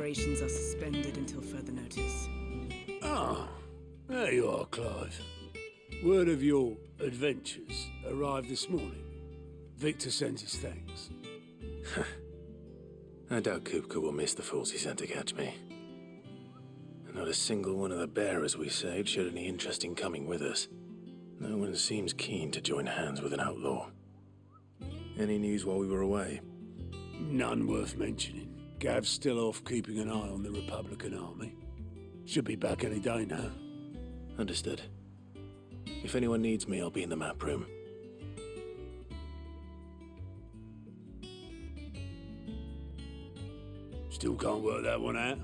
operations are suspended until further notice. Ah, there you are, Clive. Word of your adventures arrived this morning. Victor sends his thanks. I doubt Kupka will miss the fools he sent to catch me. Not a single one of the bearers we saved showed any interest in coming with us. No one seems keen to join hands with an outlaw. Any news while we were away? None worth mentioning. Gav's still off keeping an eye on the Republican army. Should be back any day now. Understood. If anyone needs me, I'll be in the map room. Still can't work that one out.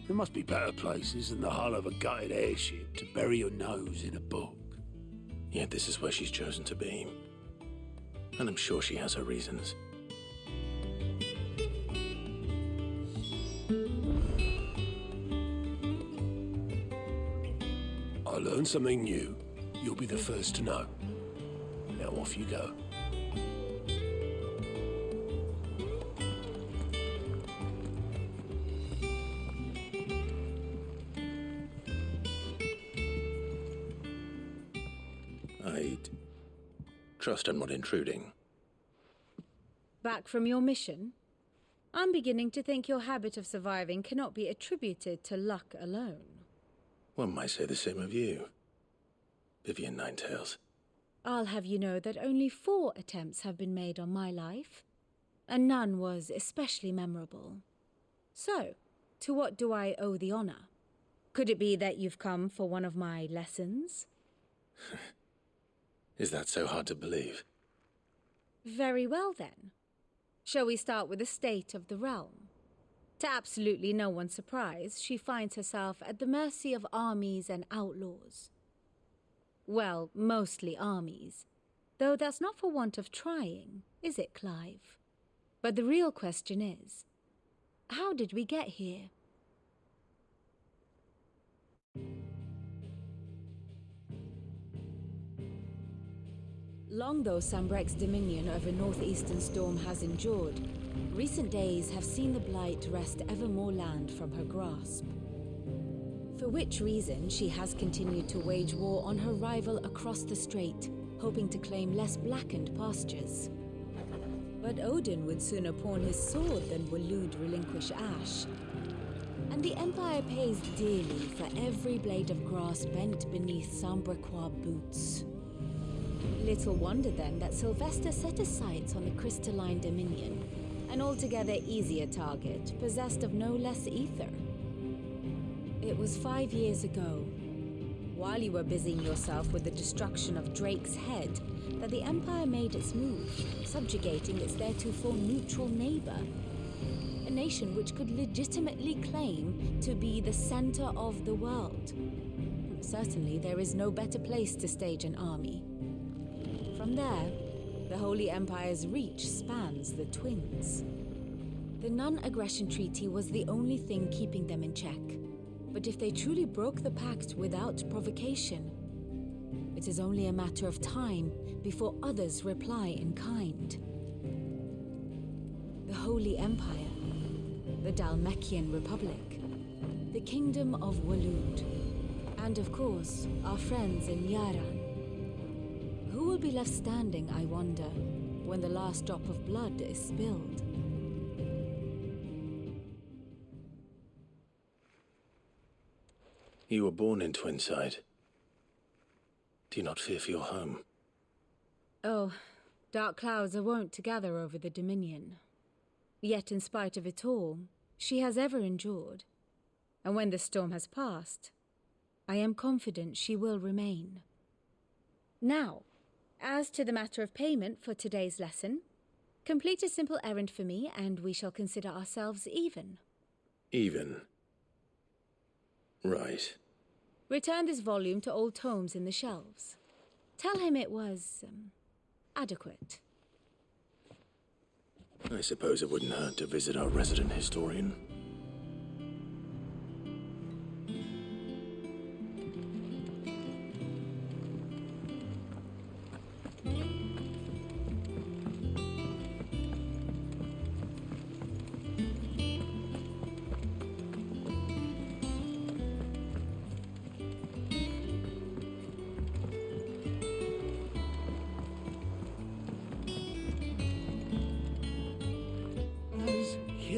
There must be better places than the hull of a gutted airship to bury your nose in a book. Yet this is where she's chosen to be. And I'm sure she has her reasons. I learned something new. You'll be the first to know. Now off you go. I'd trust I'm not intruding. Back from your mission? I'm beginning to think your habit of surviving cannot be attributed to luck alone. One might say the same of you, Vivian Ninetails. I'll have you know that only 4 attempts have been made on my life, and none was especially memorable. So, to what do I owe the honor? Could it be that you've come for one of my lessons? Is that so hard to believe? Very well then. Shall we start with the state of the realm? To absolutely no one's surprise, she finds herself at the mercy of armies and outlaws. Well, mostly armies. Though that's not for want of trying, is it, Clive? But the real question is, how did we get here? Long though Sambrek's dominion over northeastern Storm has endured, recent days have seen the Blight wrest ever more land from her grasp. For which reason she has continued to wage war on her rival across the strait, hoping to claim less blackened pastures. But Odin would sooner pawn his sword than Waloed relinquish Ash. And the Empire pays dearly for every blade of grass bent beneath Sambrequois boots. Little wonder then that Sylvester set his sights on the crystalline dominion, an altogether easier target, possessed of no less ether. It was 5 years ago, while you were busying yourself with the destruction of Drake's head, that the Empire made its move, subjugating its theretofore neutral neighbor. A nation which could legitimately claim to be the center of the world. Certainly there is no better place to stage an army. From there, the Holy Empire's reach spans the Twins. The non-aggression treaty was the only thing keeping them in check. But if they truly broke the pact without provocation, it is only a matter of time before others reply in kind. The Holy Empire, the Dhalmekian Republic, the Kingdom of Waloed, and of course, our friends in Yaran. Who will be left standing, I wonder, when the last drop of blood is spilled? You were born in Twinside. Do you not fear for your home? Oh, dark clouds are wont to gather over the Dominion. Yet in spite of it all, she has ever endured. And when the storm has passed, I am confident she will remain. Now, as to the matter of payment for today's lesson, complete a simple errand for me and we shall consider ourselves even. Even? Right. Return this volume to old tomes in the shelves. Tell him it was, adequate. I suppose it wouldn't hurt to visit our resident historian.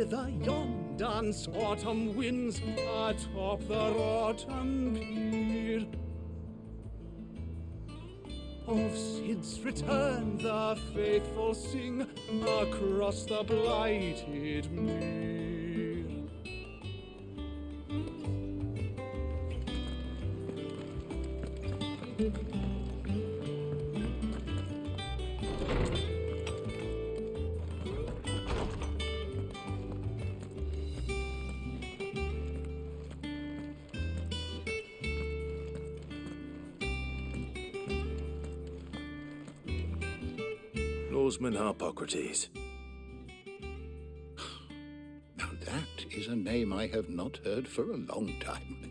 hither yon dance autumn winds atop the autumn pier. Of Sid's return the faithful sing across the blighted mere. Lawsman Harpocrates. Now that is a name I have not heard for a long time.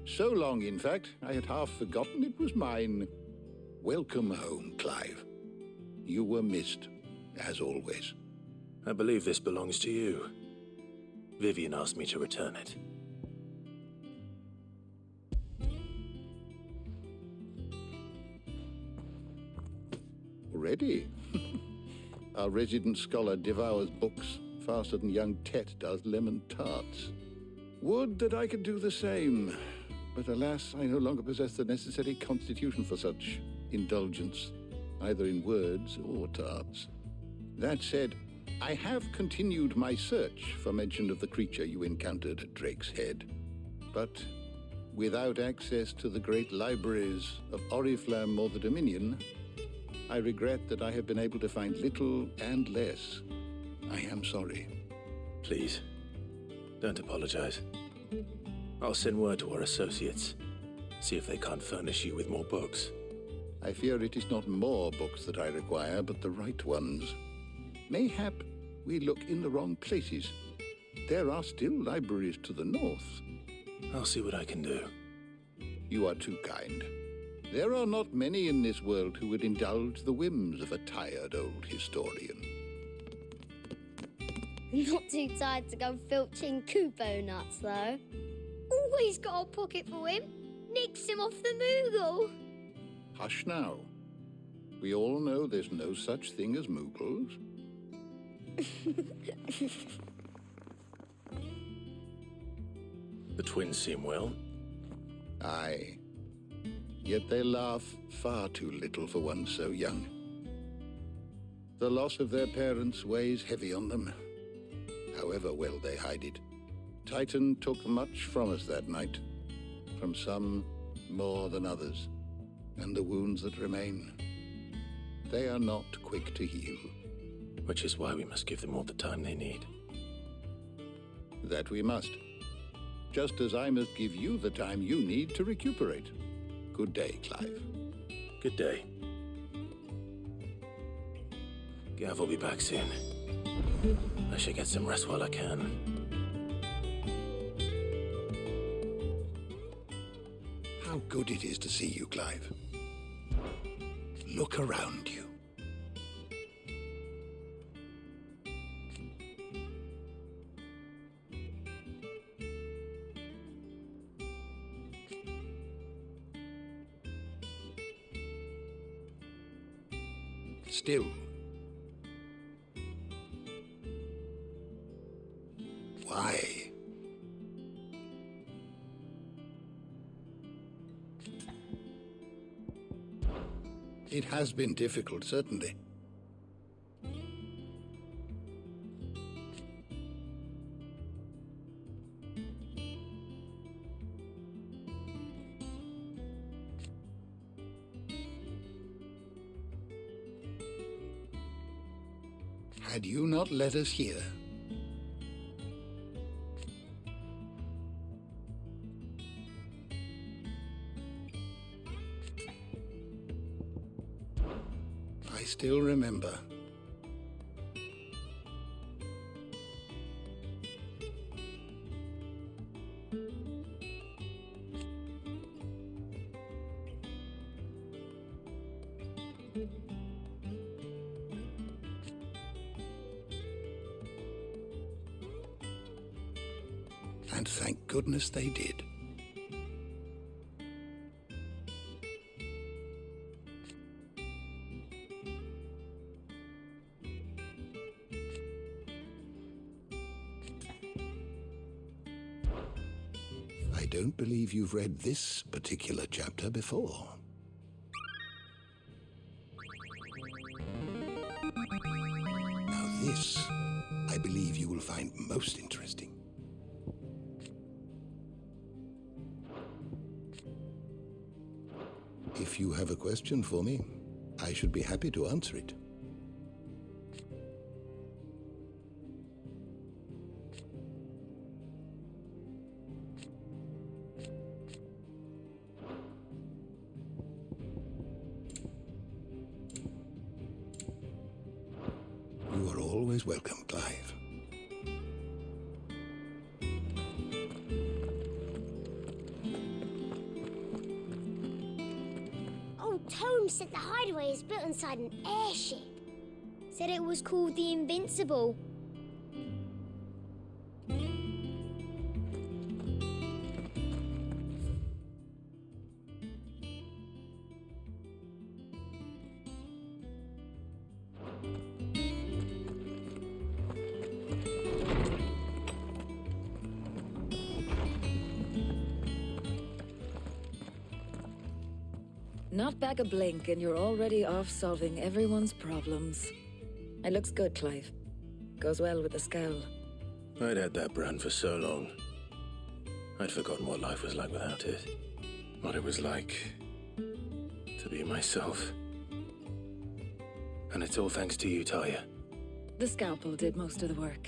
So long, in fact, I had half forgotten it was mine. Welcome home, Clive. You were missed, as always. I believe this belongs to you. Vivian asked me to return it. Already? Our resident scholar devours books faster than young Tet does lemon tarts. Would that I could do the same, but alas, I no longer possess the necessary constitution for such indulgence, either in words or tarts. That said, I have continued my search for mention of the creature you encountered at Drake's Head, but without access to the great libraries of Oriflamme or the Dominion, I regret that I have been able to find little and less. I am sorry. Please, don't apologize. I'll send word to our associates, see if they can't furnish you with more books. I fear it is not more books that I require, but the right ones. Mayhap we look in the wrong places. There are still libraries to the north. I'll see what I can do. You are too kind. There are not many in this world who would indulge the whims of a tired old historian. Not too tired to go filching Kupo nuts, though. Always got a pocket for him. Nicks him off the Moogle. Hush now. We all know there's no such thing as Moogles. The twins seem well. Aye. Yet they laugh far too little for one so young. The loss of their parents weighs heavy on them, however well they hide it. Titan took much from us that night, from some more than others, and the wounds that remain, they are not quick to heal. Which is why we must give them all the time they need. That we must. Just as I must give you the time you need to recuperate. Good day, Clive. Good day. Gav will be back soon. I should get some rest while I can. How good it is to see you, Clive. Look around you. Still. Why? It has been difficult, certainly. Had you not let us hear? I still remember. And thank goodness they did. don't believe you've read this particular chapter before. Now this, I believe you will find most interesting. If you have a question for me, I should be happy to answer it. You are always welcome, Clive. Old Tome said the hideaway is built inside an airship. Said it was called the Invincible. Not back a blink and you're already off solving everyone's problems. It looks good, Clive. Goes well with the scowl. I'd had that brand for so long. I'd forgotten what life was like without it. What it was like to be myself. And it's all thanks to you, Talia. The scalpel did most of the work.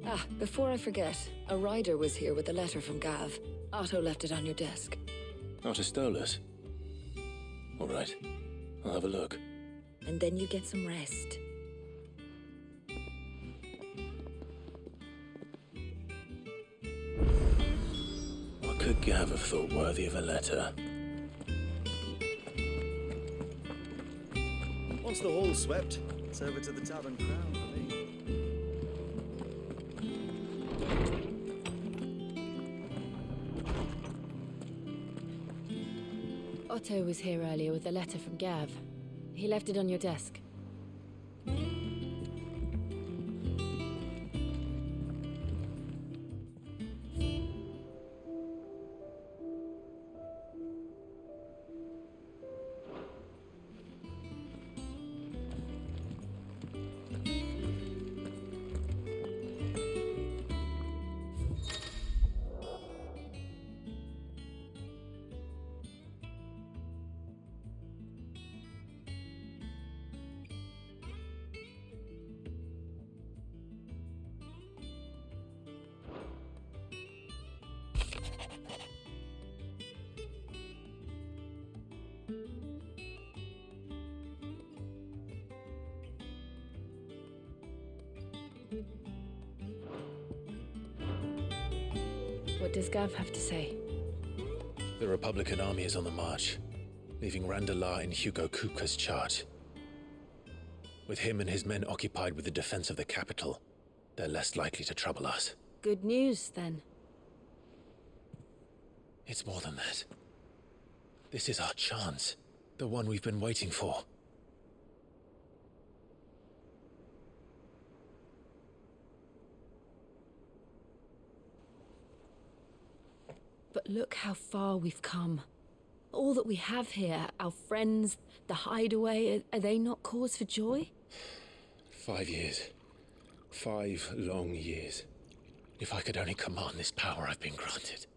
Ah, before I forget, a rider was here with a letter from Gav. Otto left it on your desk. Otto stole us. All right, I'll have a look. And then you get some rest. What could Gav have thought worthy of a letter? Once the hall's swept, it's over to the Tavern Crown for me. Otto was here earlier with a letter from Gav. He left it on your desk. What does Gav have to say? The Republican army is on the march, leaving Randalar in Hugo Kupka's charge. With him and his men occupied with the defense of the capital, they're less likely to trouble us. Good news, then. It's more than that. This is our chance, the one we've been waiting for. But look how far we've come. All that we have here, our friends, the hideaway, are they not cause for joy? 5 years. 5 long years. If I could only command this power I've been granted,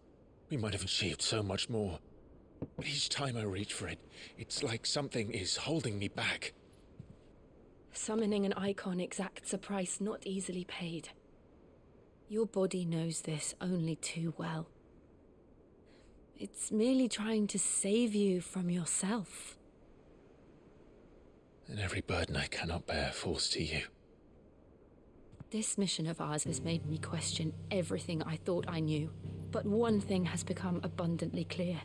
we might have achieved so much more. But each time I reach for it, it's like something is holding me back. Summoning an icon exacts a price not easily paid. Your body knows this only too well. It's merely trying to save you from yourself. And every burden I cannot bear falls to you. This mission of ours has made me question everything I thought I knew. But one thing has become abundantly clear.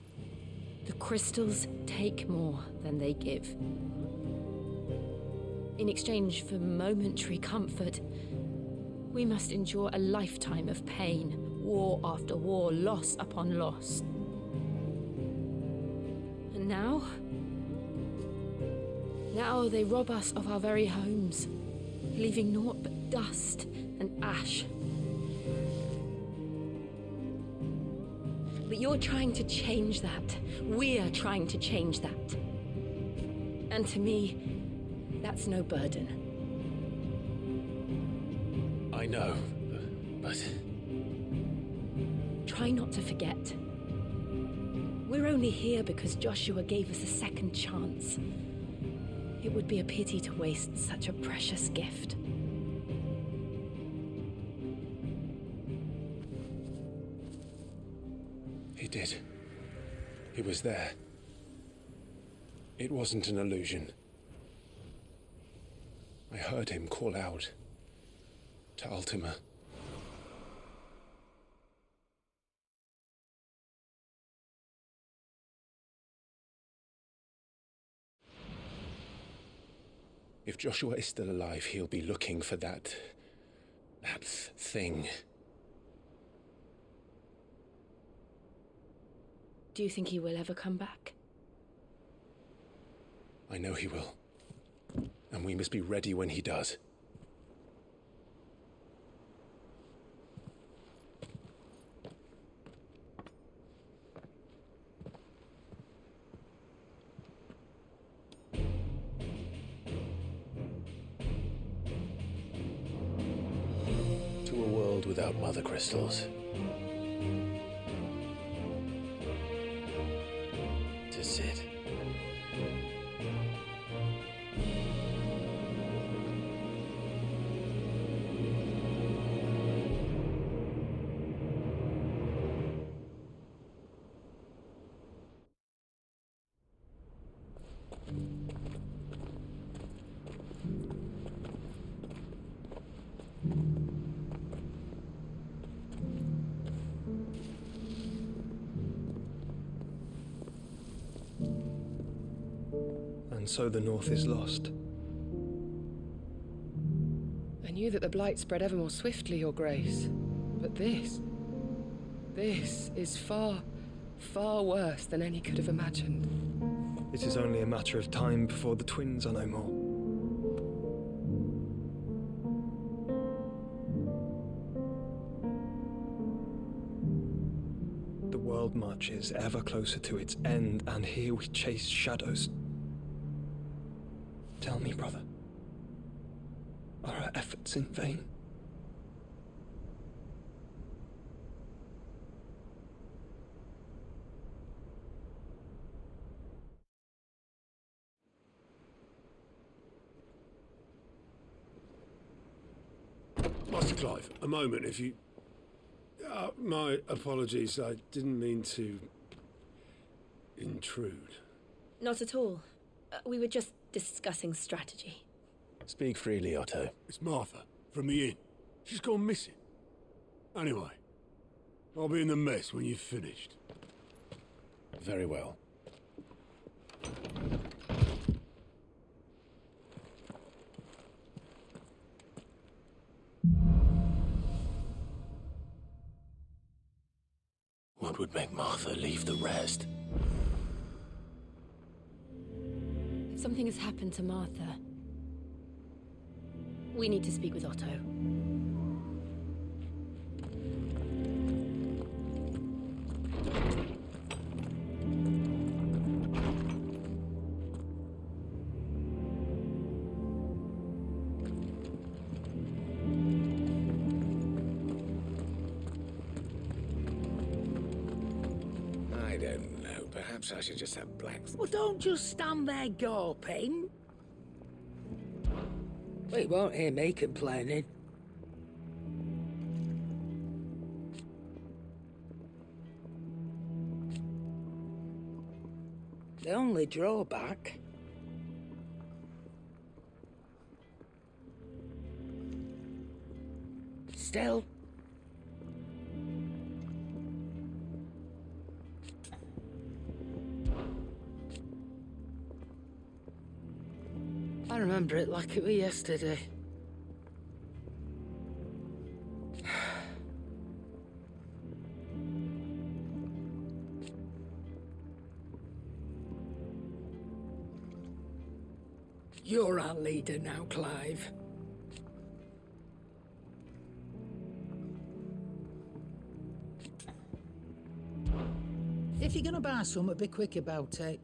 The crystals take more than they give. In exchange for momentary comfort, we must endure a lifetime of pain, war after war, loss upon loss. And now they rob us of our very homes, leaving naught but dust and ash. We But you're trying to change that. We're trying to change that. And to me, that's no burden. I know, but... Try not to forget. We're only here because Joshua gave us a second chance. It would be a pity to waste such a precious gift. He did. He was there. It wasn't an illusion. I heard him call out to Ultima. If Joshua is still alive, he'll be looking for that thing. Do you think he will ever come back? I know he will. And we must be ready when he does. To a world without mother crystals. To Sid. And so the North is lost. I knew that the Blight spread ever more swiftly, Your Grace. But this is far, far worse than any could have imagined. It is only a matter of time before the twins are no more. The world marches ever closer to its end, and here we chase shadows. Tell me, brother, are our efforts in vain? Master Clive, a moment, if you... my apologies, I didn't mean to... intrude. Not at all. We were just discussing strategy. Speak freely, Otto. It's Martha, from the inn. She's gone missing. Anyway, I'll be in the mess when you've finished. Very well. What would make Martha leave the rest? If something has happened to Martha, we need to speak with Otto. I don't know. Perhaps I should just have black... Well, don't just stand there gawping. Well, you won't hear me complaining. The only drawback... Still... I remember it like it was yesterday. You're our leader now, Clive. you're gonna buy something, be quick about it.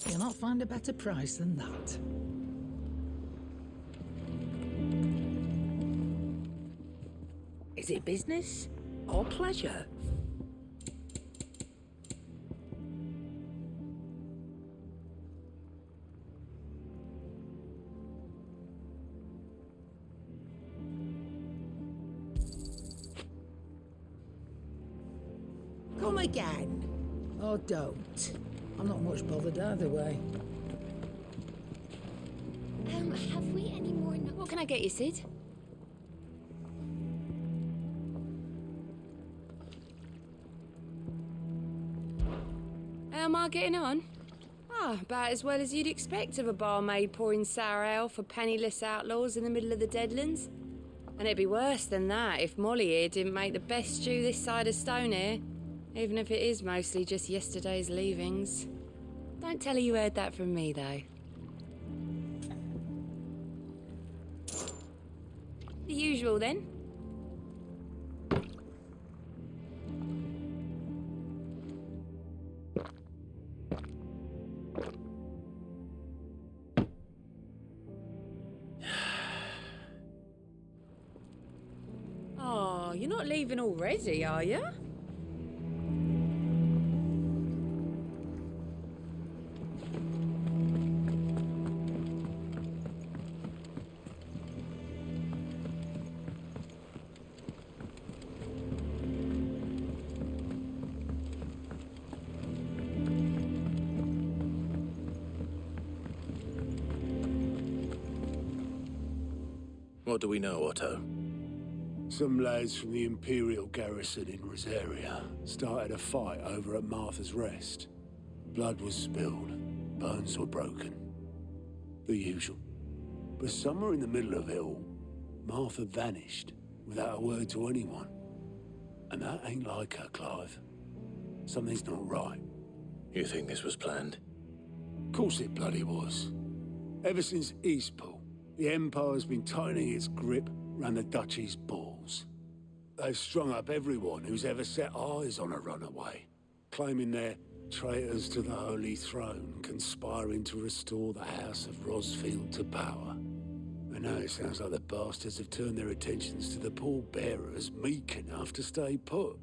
You'll not find a better price than that. Is it business or pleasure? Come again. Or don't. I'm not much bothered either way. Have we any more What can I get you, Sid? How am I getting on? Ah, about as well as you'd expect of a barmaid pouring sour ale for penniless outlaws in the middle of the Deadlands. And it'd be worse than that if Molly here didn't make the best stew this side of Stone here, even if it is mostly just yesterday's leavings. Don't tell her you heard that from me, though. The usual, then. Oh, you're not leaving already, are you? What do we know, Otto? Some lads from the Imperial garrison in Rosaria started a fight over at Martha's Rest. Blood was spilled, bones were broken. The usual. But somewhere in the middle of it all, Martha vanished without a word to anyone. And that ain't like her, Clive. Something's not right. You think this was planned? Of course it bloody was. Ever since Eastpool, the Empire's been tightening its grip round the Duchy's balls. They've strung up everyone who's ever set eyes on a runaway, claiming they're traitors to the Holy Throne, conspiring to restore the House of Rosfield to power. And now it sounds like the bastards have turned their attentions to the pallbearers meek enough to stay put.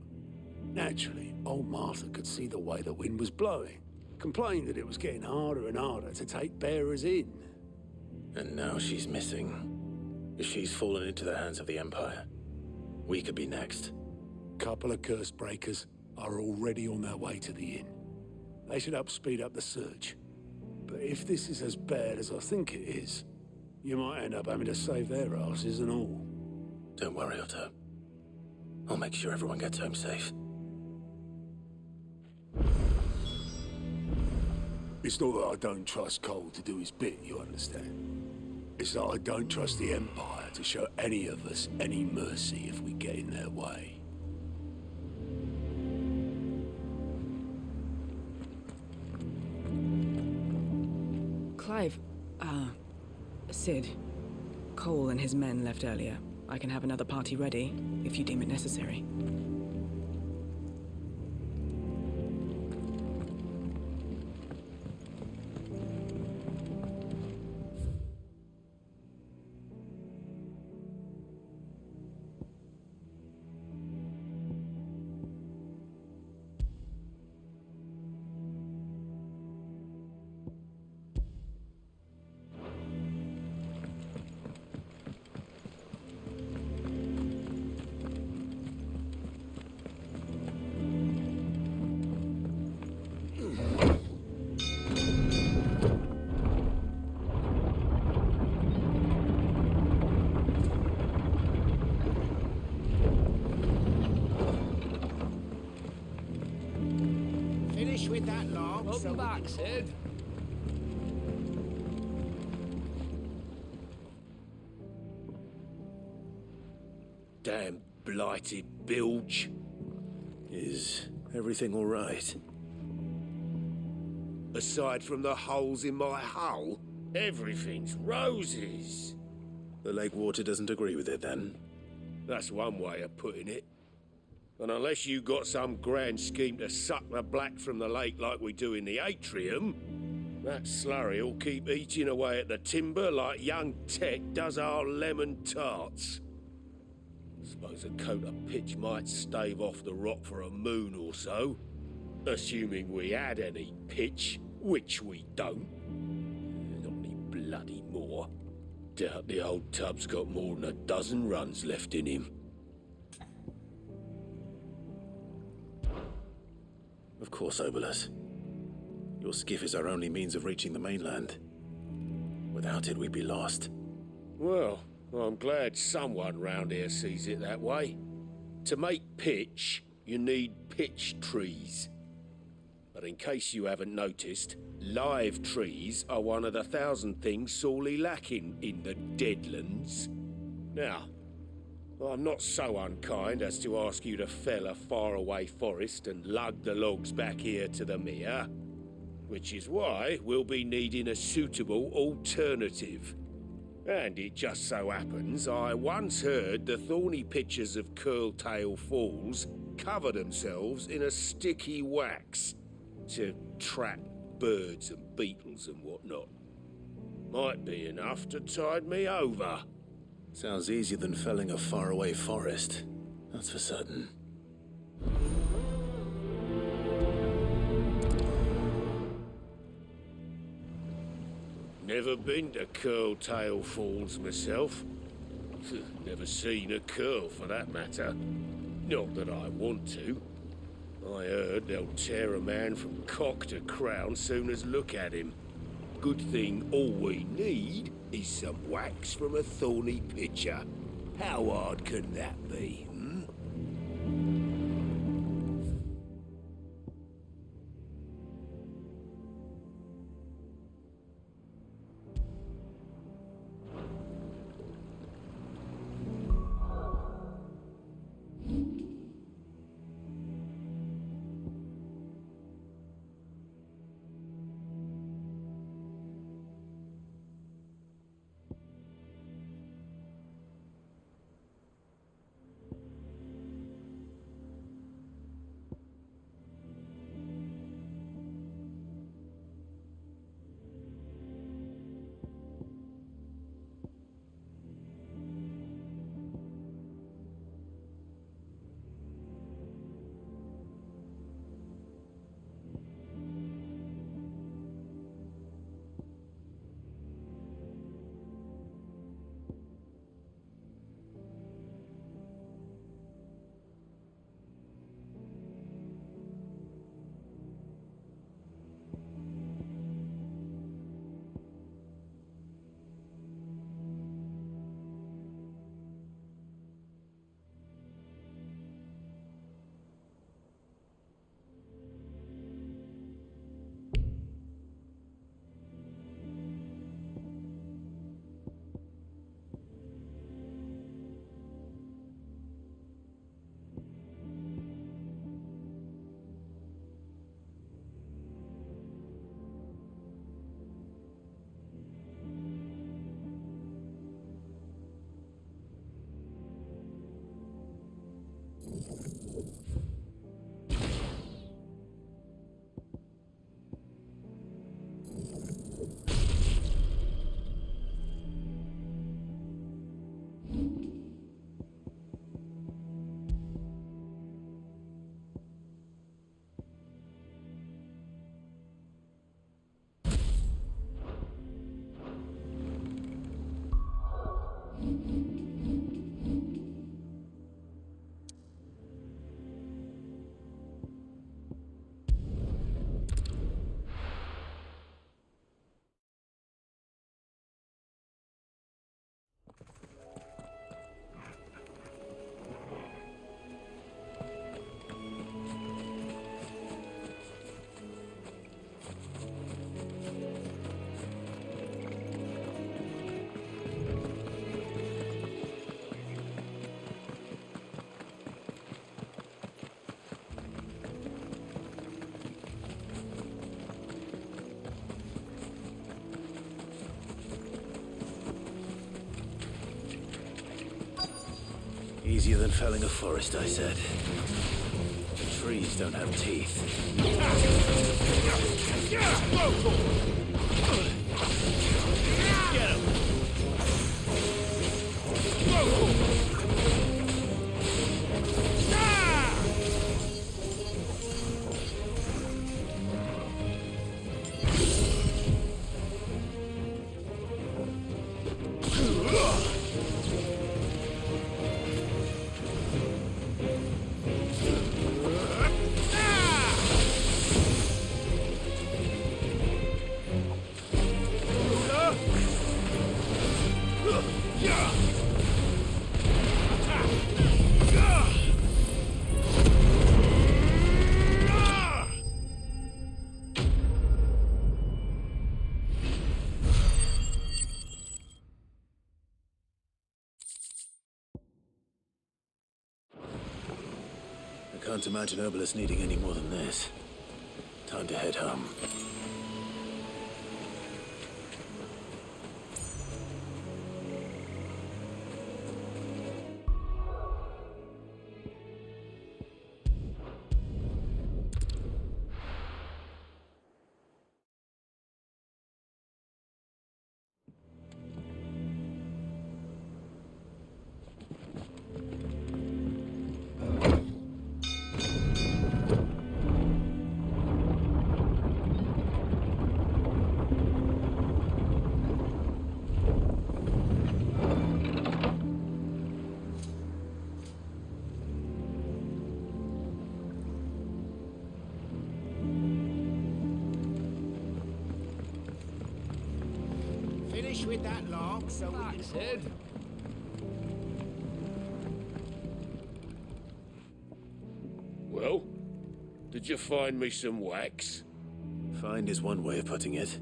Naturally, old Martha could see the way the wind was blowing, complained that it was getting harder and harder to take bearers in. And now she's missing. She's fallen into the hands of the Empire. We could be next. Couple of curse breakers are already on their way to the inn. They should speed up the search. But if this is as bad as I think it is, you might end up having to save their asses and all. Don't worry, Otto. I'll make sure everyone gets home safe. It's not that I don't trust Cole to do his bit, you understand? It's that I don't trust the Empire to show any of us any mercy if we get in their way. Clive, Sid. Cole and his men left earlier. I can have another party ready, if you deem it necessary. With that long. Welcome back, Sid. Damn blighted bilge. Is everything all right? Aside from the holes in my hull, everything's roses. The lake water doesn't agree with it, then? That's one way of putting it. And unless you got some grand scheme to suck the black from the lake like we do in the atrium, that slurry'll keep eating away at the timber like young Tet does our lemon tarts. Suppose a coat of pitch might stave off the rot for a moon or so, assuming we had any pitch, which we don't. Not any bloody more. Doubt the old tub's got more than a dozen runs left in him. Of course, Obolus. Your skiff is our only means of reaching the mainland. Without it, we'd be lost. Well, I'm glad someone round here sees it that way. To make pitch, you need pitch trees. But in case you haven't noticed, live trees are one of the 1,000 things sorely lacking in the Deadlands. Now, I'm not so unkind as to ask you to fell a faraway forest and lug the logs back here to the mere, which is why we'll be needing a suitable alternative. And it just so happens I once heard the thorny pitchers of Curltail Falls cover themselves in a sticky wax to trap birds and beetles and whatnot. Might be enough to tide me over. Sounds easier than felling a faraway forest. That's for certain. Never been to Curltail Falls myself. Never seen a curl for that matter. Not that I want to. I heard they'll tear a man from cock to crown soon as look at him. Good thing all we need is some wax from a thorny pitcher. How hard can that be, hmm? easier than felling a forest, I said. The trees don't have teeth. Get him! I can't imagine Obelisk needing any more than this. Time to head home. Finish with that log so we can... Sid. Well, did you find me some wax? Find is one way of putting it.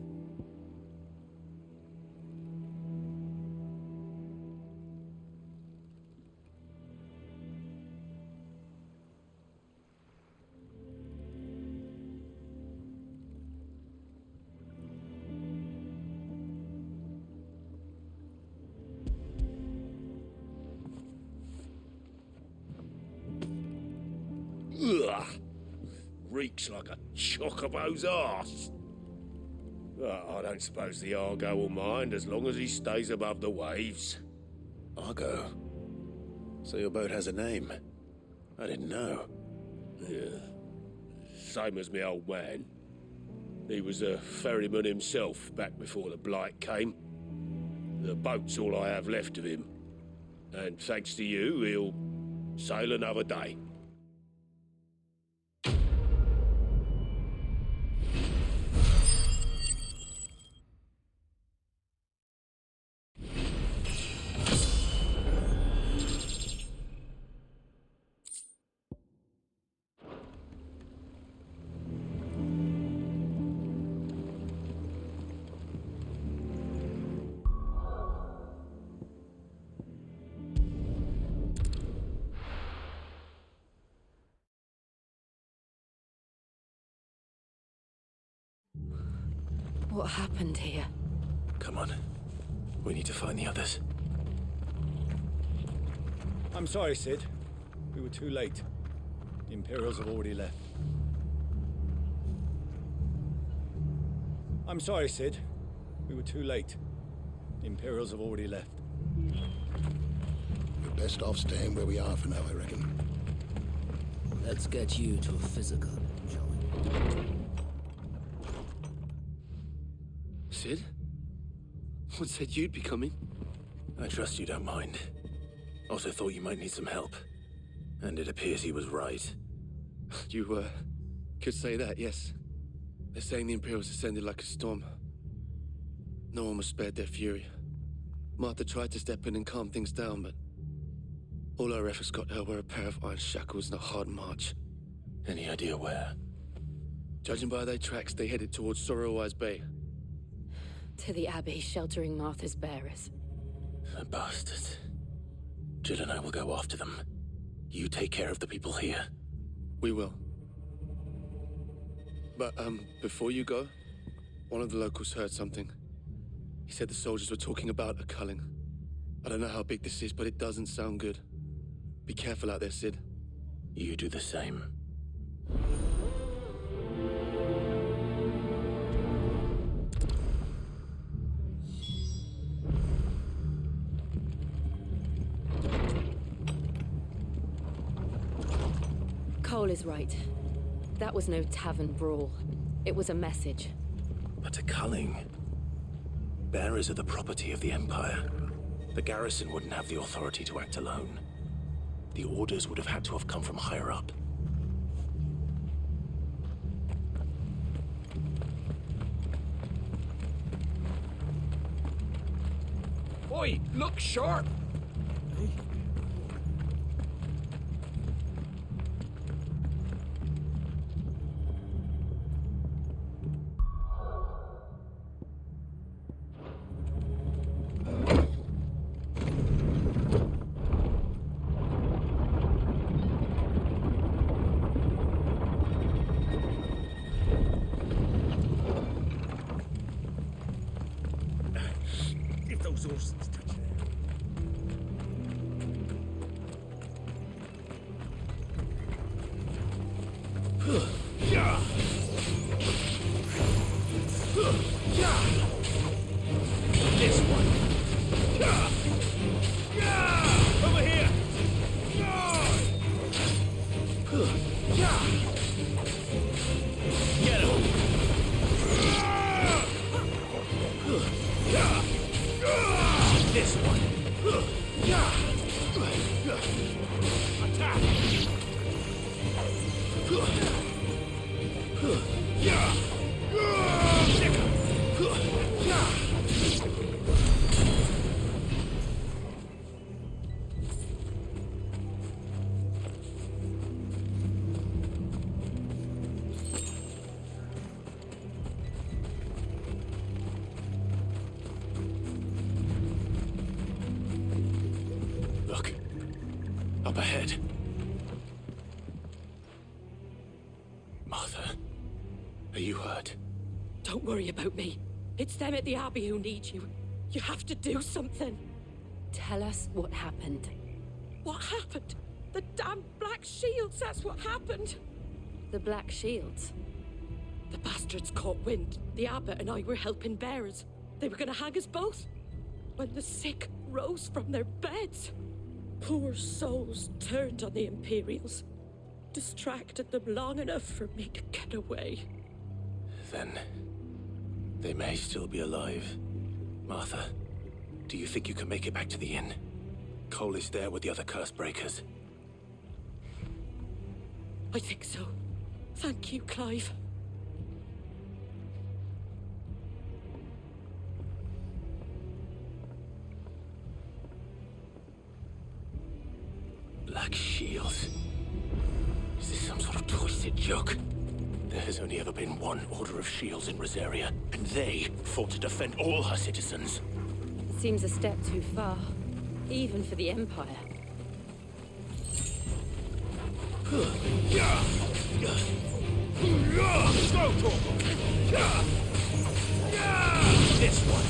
Ugh. Reeks like a chocobo's arse. I don't suppose the Argo will mind as long as he stays above the waves. Argo? So your boat has a name? I didn't know. Yeah. Same as my old man. He was a ferryman himself back before the Blight came. The boat's all I have left of him. And thanks to you, he'll sail another day. What happened here? Come on. We need to find the others. I'm sorry, Sid. We were too late. The Imperials have already left. I'm sorry, Sid. We were too late. The Imperials have already left. We're best off staying where we are for now, I reckon. Let's get you to a physical, shall we? Sid? What said you'd be coming? I trust you don't mind. Also thought you might need some help. And it appears he was right. You, could say that, yes. They're saying the Imperials descended like a storm. No one was spared their fury. Martha tried to step in and calm things down, but all our efforts got her were a pair of iron shackles and a hard march. Any idea where? Judging by their tracks, they headed towards Sorrowwise Bay. To the Abbey sheltering Martha's bearers. The bastards. Jill and I will go after them. You take care of the people here. We will. But, before you go, one of the locals heard something. He said the soldiers were talking about a culling. I don't know how big this is, but it doesn't sound good. Be careful out there, Sid. You do the same. Cole is right. That was no tavern brawl. It was a message. But to Culling, bearers are the property of the Empire. The garrison wouldn't have the authority to act alone. The orders would have had to have come from higher up. Oi, look sharp! If those horses touch it. This one. Over here. Get him. This one. Attack. Look. Up ahead. Martha, are you hurt? Don't worry about me. It's them at the Abbey who need you. You have to do something. Tell us what happened. What happened? The damn Black Shields, that's what happened. The Black Shields? The bastards caught wind. The Abbot and I were helping bearers. They were gonna hang us both. When the sick rose from their beds, poor souls turned on the Imperials. Distracted them long enough for me to get away. Then they may still be alive. Martha, do you think you can make it back to the inn? Cole is there with the other curse breakers. I think so. Thank you, Clive. Black Shields. Is this some sort of twisted joke? There has only ever been one Order of Shields in Rosaria, and they fought to defend all her citizens. It seems a step too far, even for the Empire. This one.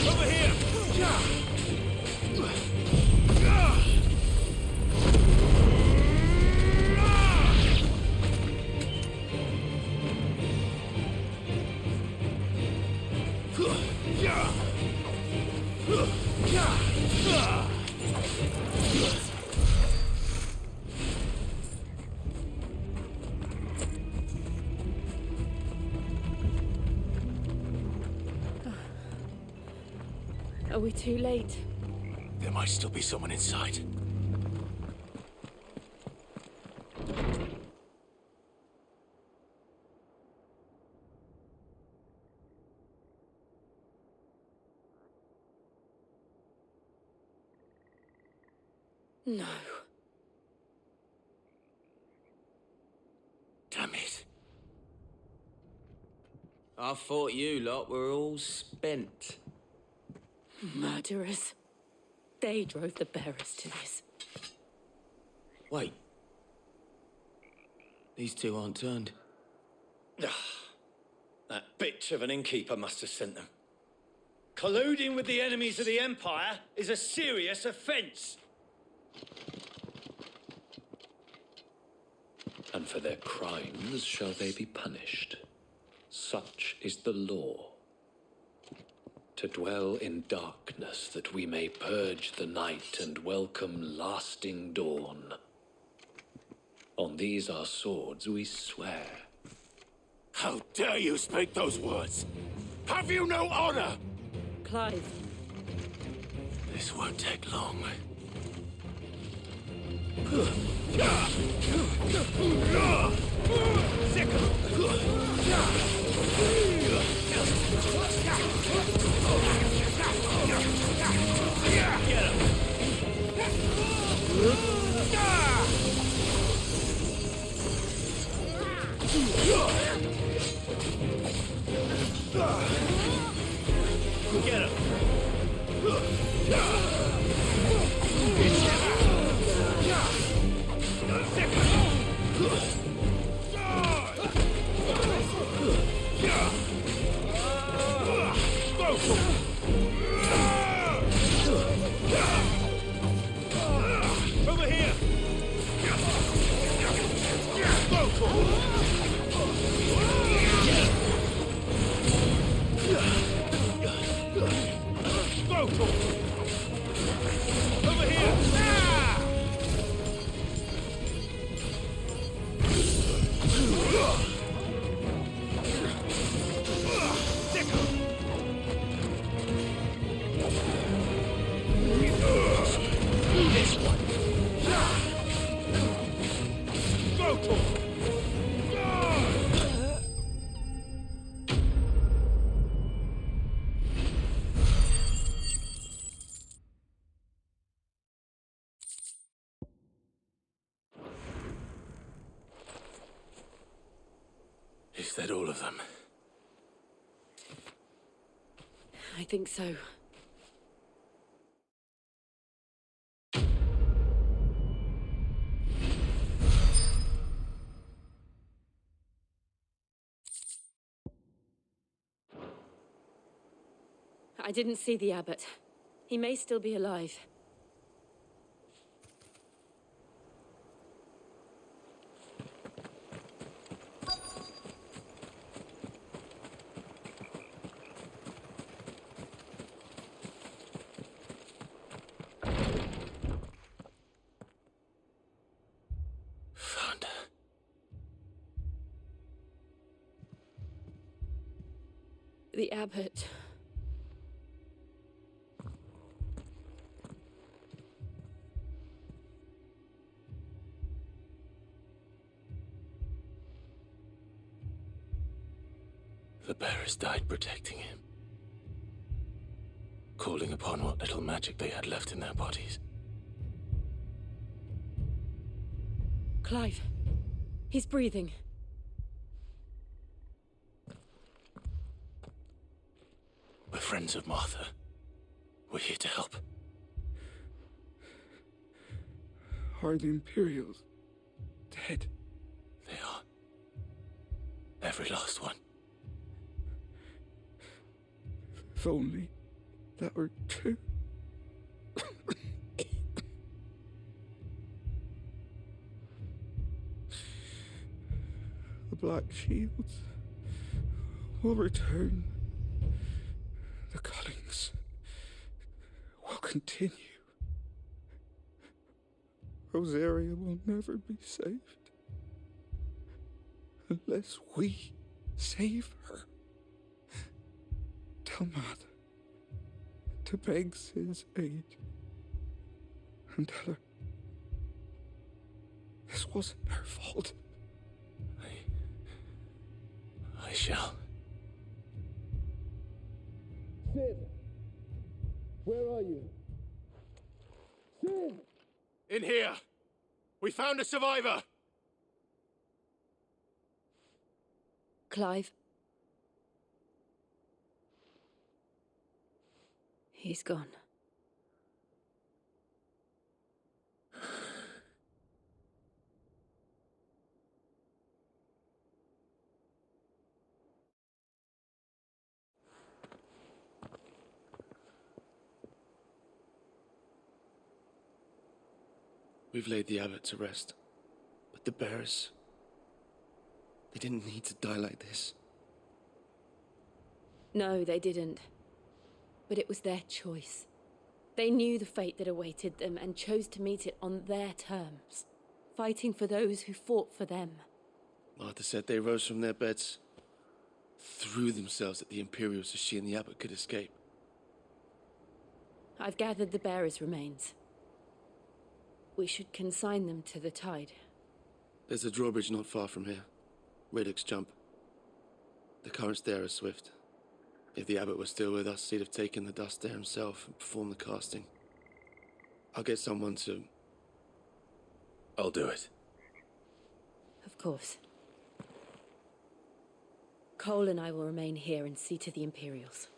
Over here! Are we too late? There might still be someone inside. No. Damn it. I thought you lot were all spent. Murderers. They drove the bearers to this. Wait. These two aren't turned. That bitch of an innkeeper must have sent them. Colluding with the enemies of the Empire is a serious offence. And for their crimes shall they be punished. Such is the law. To dwell in darkness that we may purge the night and welcome lasting dawn. On these our swords we swear. How dare you speak those words? Have you no honor? Clive. This won't take long. Get him! Over here! Over here! This one. Go to him. Is that all of them? I think so. I didn't see the abbot. He may still be alive. Found her. The abbot. The bearers died protecting him. Calling upon what little magic they had left in their bodies. Clive. He's breathing. We're friends of Martha. We're here to help. Are the Imperials dead? They are. Every last one. If only that were true. The Black Shields will return. The cullings will continue. Rosaria will never be saved unless we save her. Tell Mother to beg Sid's aid and tell her this wasn't her fault. I shall. Sid, where are you? Sid! In here! We found a survivor! Clive. He's gone. We've laid the abbot to rest. But the bearers... they didn't need to die like this. No, they didn't. But it was their choice. They knew the fate that awaited them and chose to meet it on their terms, fighting for those who fought for them. Martha said they rose from their beds, threw themselves at the Imperials so she and the abbot could escape. I've gathered the bearers' remains. We should consign them to the tide. There's a drawbridge not far from here. Radix Jump. The currents there are swift. If the abbot was still with us, he'd have taken the dust there himself and performed the casting. I'll get someone to... I'll do it. Of course. Cole and I will remain here and see to the Imperials.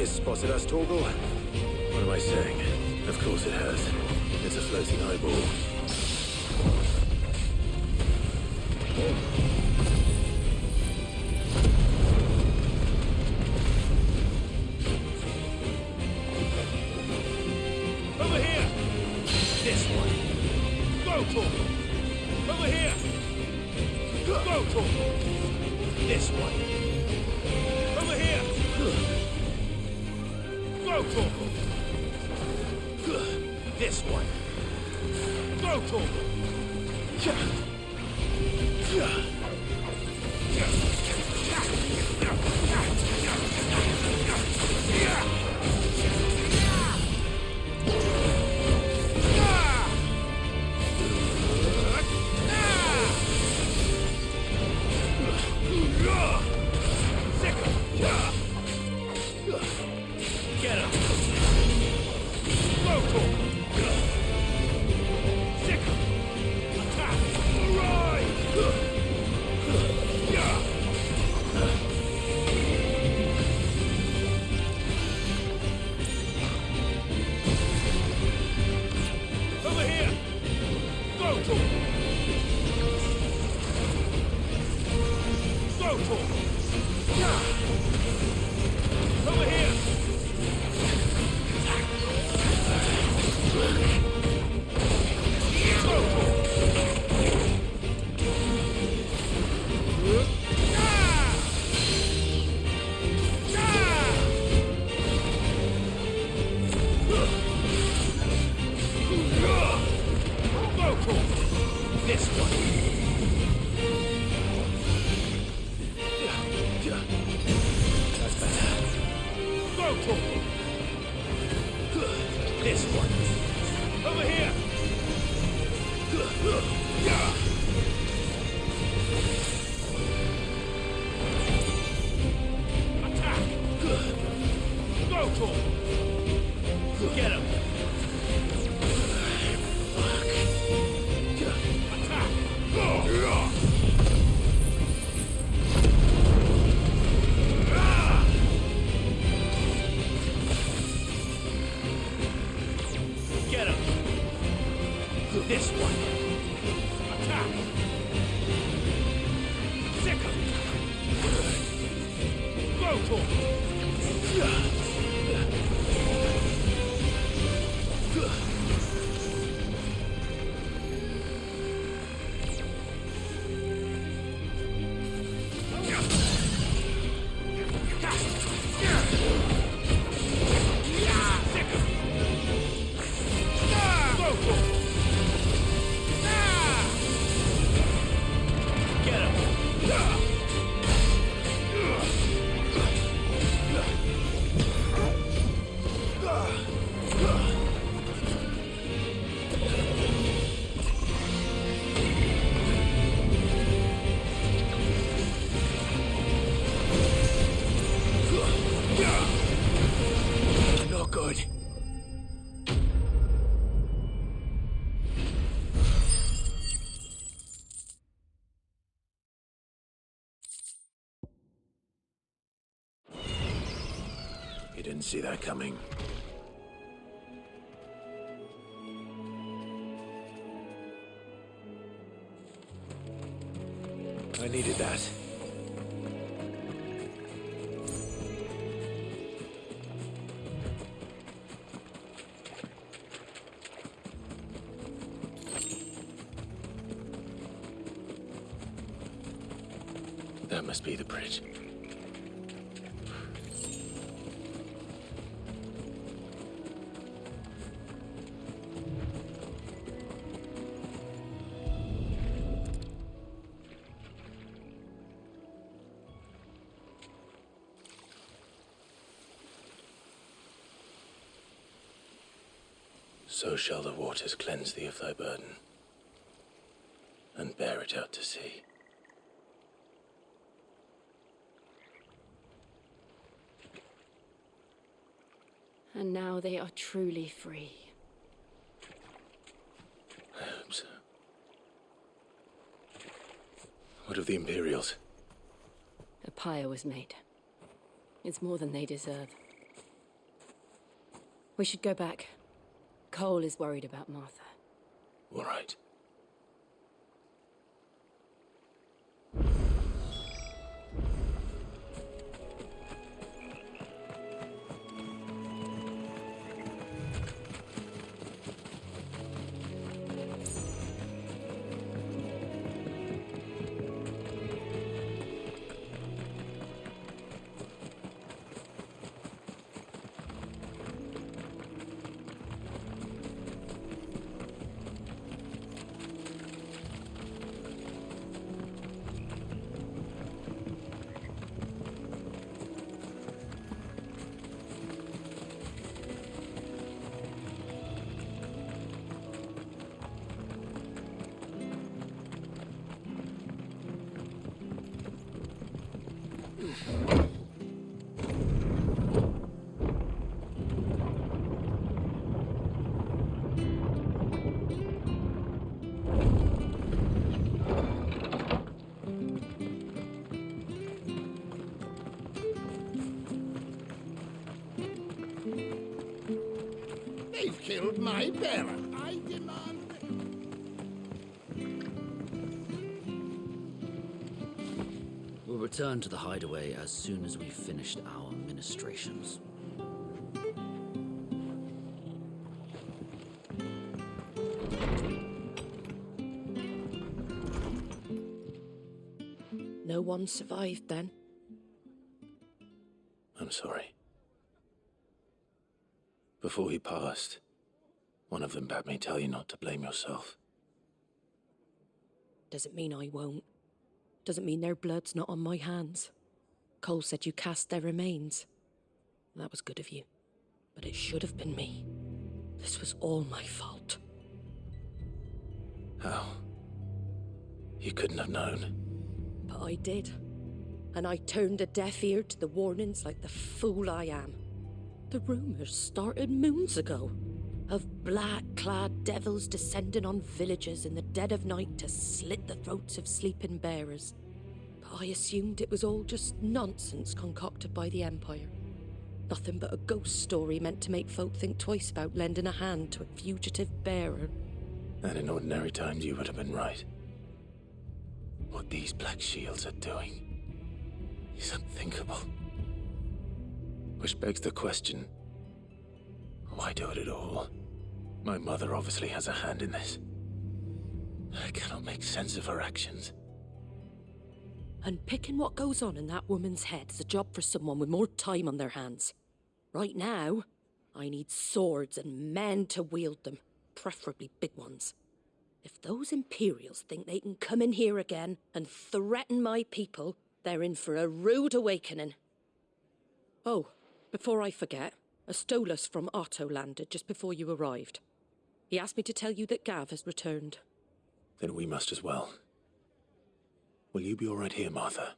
It's spotted us, Torgal? What am I saying? Of course it has. It's a floating eyeball. Over here! This one. Go, Torgal! Over here! Go, Torgal! This one. Over here! Go, Torgal! This one. Go, Torgal! Get him! Go, Torgal! Sick! Attack! Arrive! Over here! Go, Torgal! Go, Torgal! Over here! This one. Not good. You didn't see that coming. I needed that. That must be the bridge. So shall the waters cleanse thee of thy burden, and bear it out to sea. And now they are truly free. I hope so. What of the Imperials? A pyre was made. It's more than they deserve. We should go back. Cole is worried about Martha. All right. They've killed my bearer. I demand... We'll return to the hideaway as soon as we've finished our ministrations. No one survived then? I'm sorry. Before he passed, one of them bade me tell you not to blame yourself. Doesn't mean I won't. Doesn't mean their blood's not on my hands. Cole said you cast their remains. That was good of you. But it should have been me. This was all my fault. How? You couldn't have known. But I did. And I turned a deaf ear to the warnings like the fool I am. The rumors started moons ago. Of black-clad devils descending on villages in the dead of night to slit the throats of sleeping bearers. But I assumed it was all just nonsense concocted by the Empire. Nothing but a ghost story meant to make folk think twice about lending a hand to a fugitive bearer. And in ordinary times you would have been right. What these Black Shields are doing is unthinkable. Which begs the question, why do it at all? My mother obviously has a hand in this. I cannot make sense of her actions. Unpicking what goes on in that woman's head is a job for someone with more time on their hands. Right now, I need swords and men to wield them, preferably big ones. If those Imperials think they can come in here again and threaten my people, they're in for a rude awakening. Oh, before I forget, a Stolas from Otto landed just before you arrived. He asked me to tell you that Gav has returned. Then we must as well. Will you be all right here, Martha?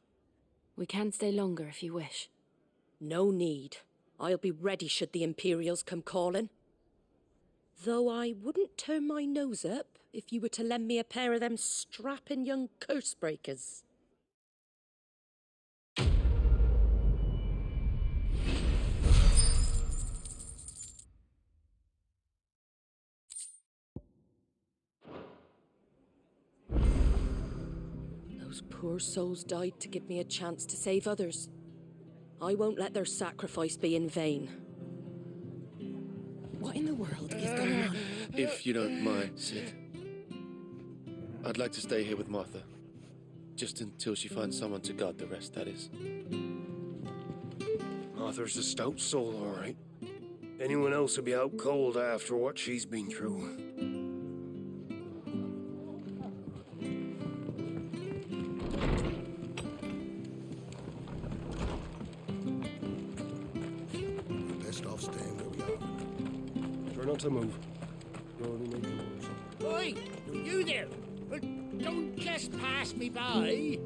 We can stay longer if you wish. No need. I'll be ready should the Imperials come calling. Though I wouldn't turn my nose up if you were to lend me a pair of them strapping young curse breakers. Those poor souls died to give me a chance to save others. I won't let their sacrifice be in vain. What in the world is going on? If you don't mind, Sid, I'd like to stay here with Martha. Just until she finds someone to guard the rest, that is. Martha's a stout soul, all right. Anyone else would be out cold after what she's been through. Best off staying where we are. Try not to move. You're only making noise. Oi! You there! Don't just pass me by!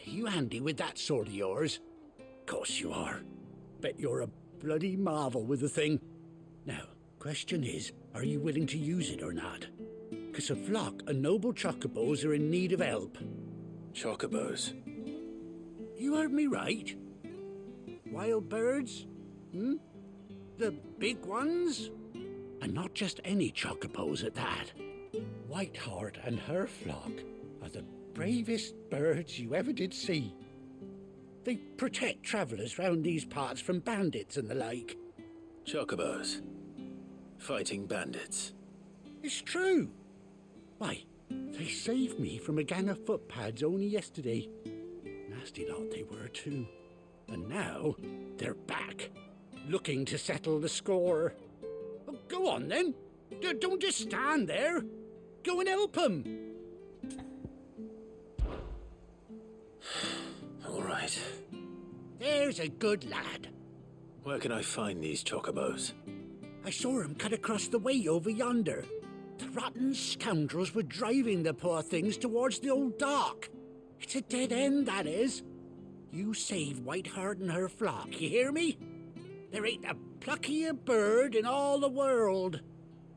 You handy with that sword of yours? Course you are. Bet you're a bloody marvel with the thing. Now, question is, are you willing to use it or not? 'Cause a flock of noble chocobos are in need of help. Chocobos? You heard me right. Wild birds? Hmm? The big ones? And not just any chocobos at that. Whiteheart and her flock are the bravest birds you ever did see. They protect travellers round these parts from bandits and the like. Chocobos? Fighting bandits? It's true. Why, they saved me from a gang of footpads only yesterday. Nasty lot they were too. And now they're back, looking to settle the score. Oh, go on then. Don't just stand there. Go and help them. All right. There's a good lad. Where can I find these chocobos? I saw him cut across the way over yonder. The rotten scoundrels were driving the poor things towards the old dock. It's a dead end, that is. You save Whiteheart and her flock, you hear me? There ain't a pluckier bird in all the world.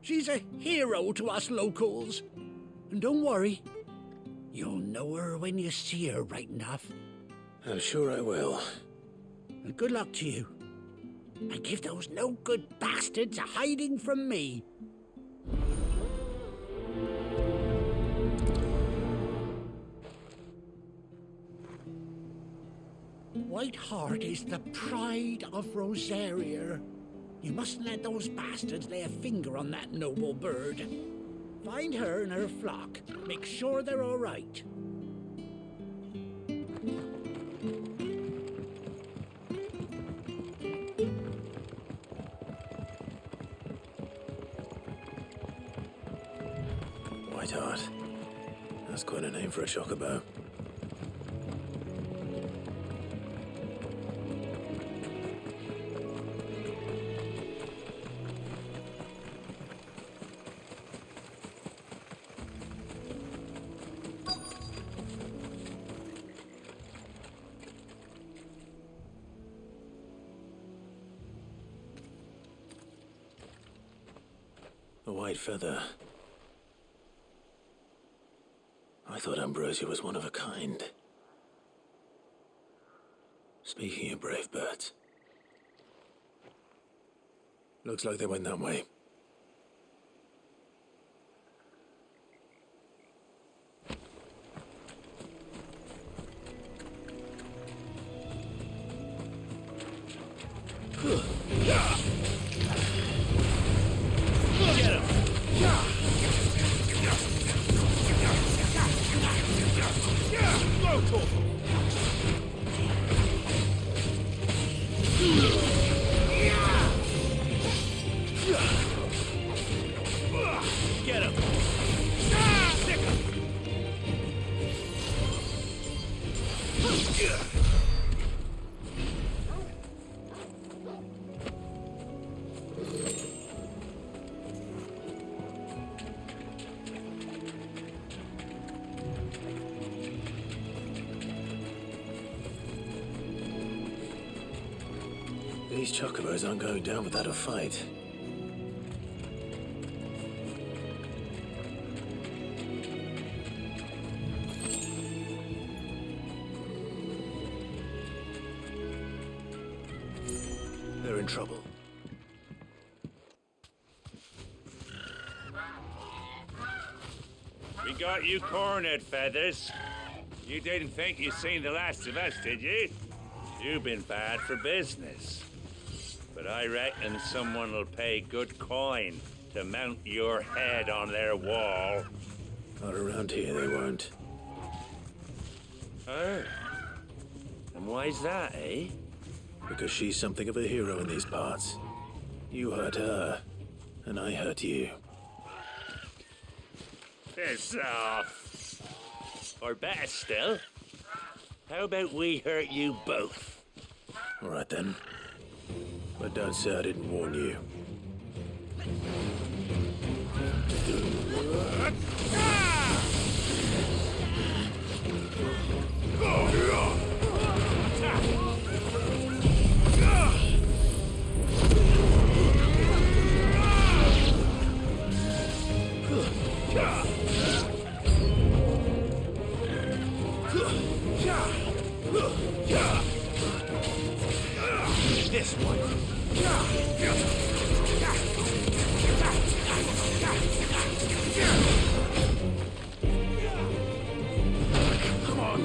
She's a hero to us locals. And don't worry, you'll know her when you see her right enough. I'm sure I will. And good luck to you. And give those no-good bastards a hiding from me. Whiteheart is the pride of Rosaria. You mustn't let those bastards lay a finger on that noble bird. Find her and her flock. Make sure they're all right. Whiteheart. That's quite a name for a chocobo. A white feather. I thought Ambrosia was one of a kind. Speaking of brave birds, looks like they went that way. These chocobos aren't going down without a fight. They're in trouble. We got you cornered, Feathers. You didn't think you'd seen the last of us, did you? You've been bad for business. But I reckon someone will pay good coin to mount your head on their wall. Not around here, they won't. Oh. And why's that, eh? Because she's something of a hero in these parts. You hurt her, and I hurt you. Piss off. Or better still, how about we hurt you both? All right, then. But don't say I didn't warn you. This one. Come on.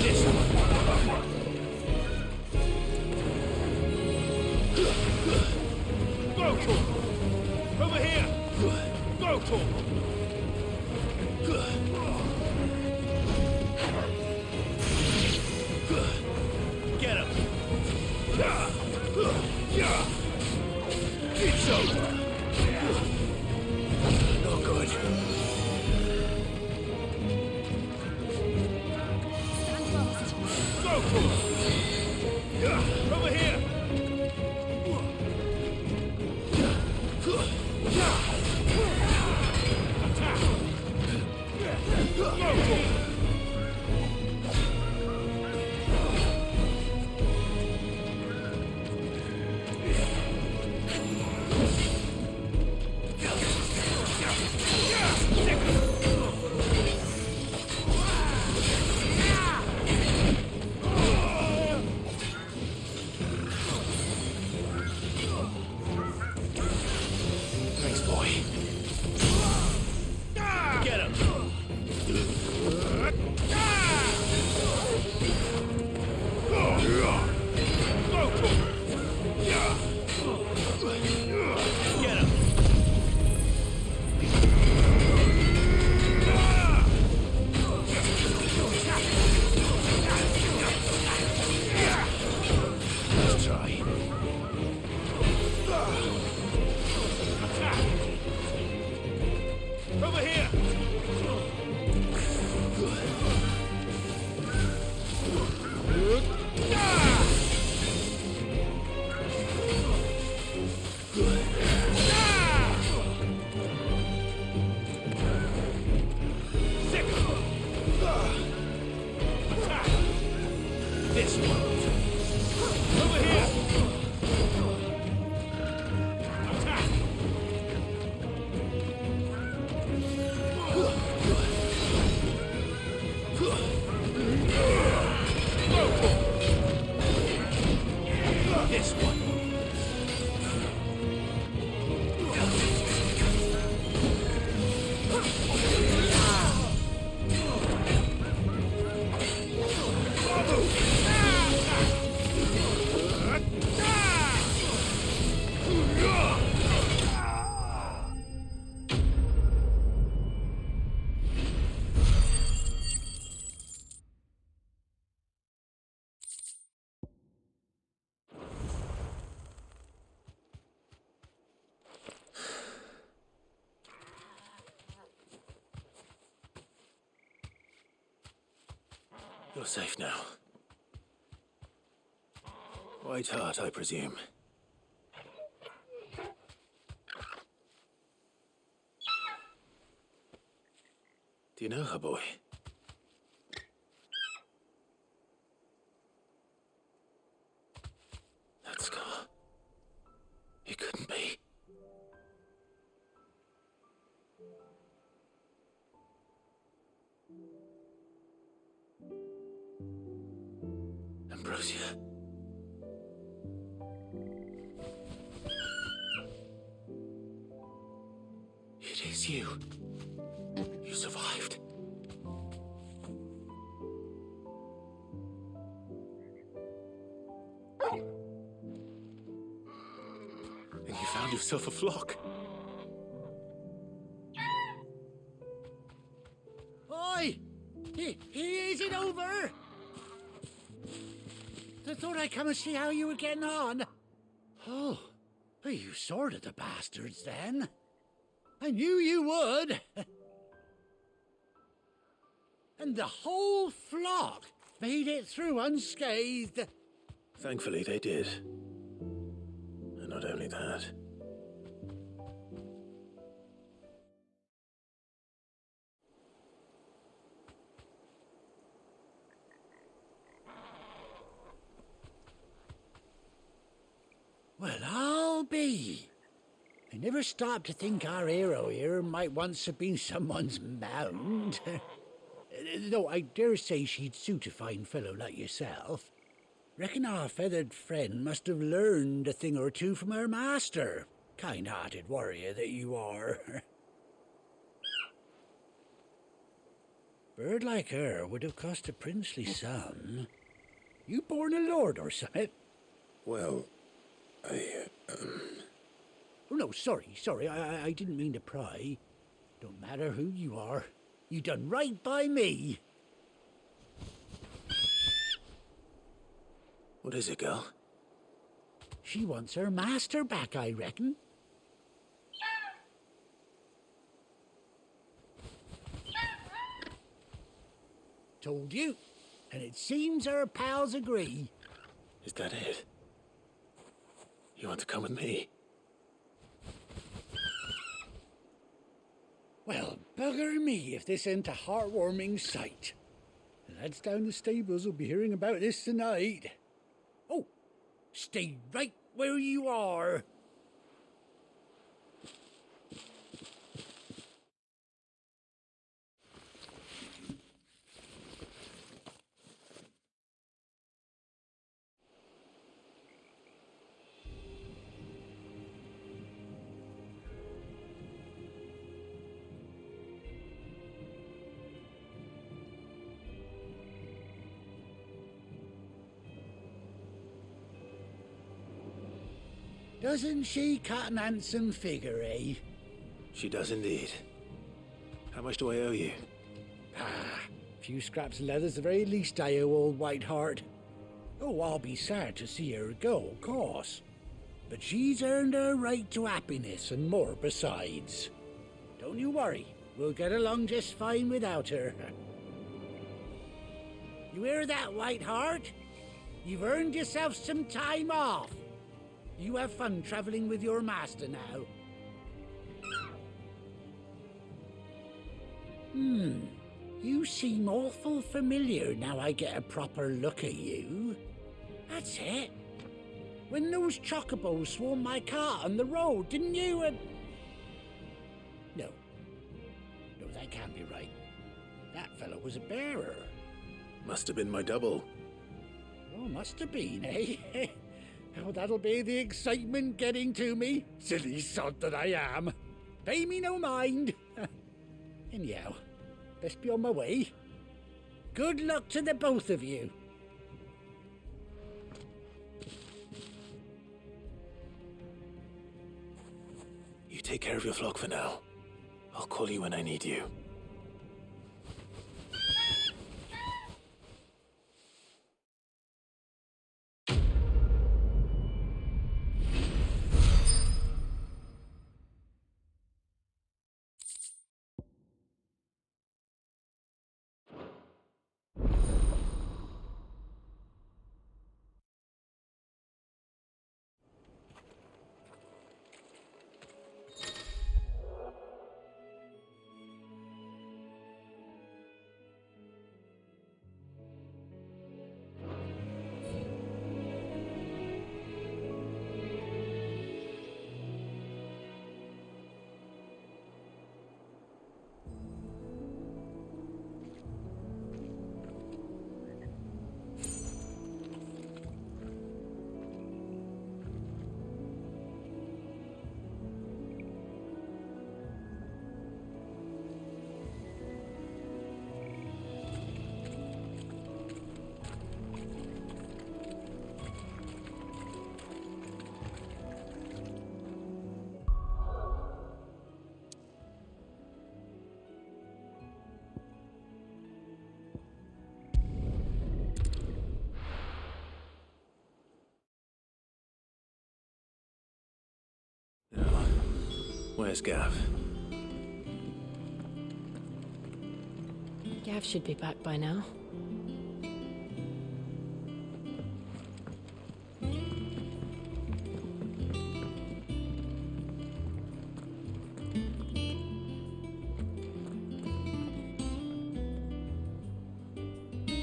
This one. Go to him! Over here! Go to him! Get him! It's over! No good. Go to him! Over here! Thanks, boy. Get him! Go to him! Get him! Let's try. Over here! This one. Over here! Attack! This one. You're safe now. White Hart, I presume. Do you know her, boy? That scar. It couldn't be. Ambrosia. It is you. You survived. And you found yourself a flock. Oi! Is it over? I thought I'd come and see how you were getting on. Oh, well, you sorted the bastards then. I knew you would. And the whole flock made it through unscathed. Thankfully, they did. And not only that. Well, I'll be. I never stopped to think our hero here might once have been someone's mount. Though I dare say she'd suit a fine fellow like yourself. Reckon our feathered friend must have learned a thing or two from her master. Kind-hearted warrior that you are. Bird like her would have cost a princely sum. You born a lord or something? Well, Oh, no, sorry. I didn't mean to pry. Don't matter who you are. You done right by me. What is it, girl? She wants her master back, I reckon. Told you. And it seems her pals agree. Is that it? You want to come with me? Well, bugger me if this ain't a heartwarming sight. The lads down the stables will be hearing about this tonight. Oh, stay right where you are. Doesn't she cut an handsome figure, eh? She does indeed. How much do I owe you? A few scraps of leather's the very least I owe old Whiteheart. Oh, I'll be sad to see her go, of course. But she's earned her right to happiness and more besides. Don't you worry, we'll get along just fine without her. You hear that, Whiteheart? You've earned yourself some time off. You have fun traveling with your master now. You seem awful familiar now I get a proper look at you. That's it. When those chocobos swarmed my cart on the road, didn't you? No, that can't be right. That fellow was a bearer. Must have been my double. Oh, must have been, eh? Oh, that'll be the excitement getting to me. Silly sod that I am. Pay me no mind. Anyhow, best be on my way. Good luck to the both of you. You take care of your flock for now. I'll call you when I need you. Where's Gav? Gav should be back by now.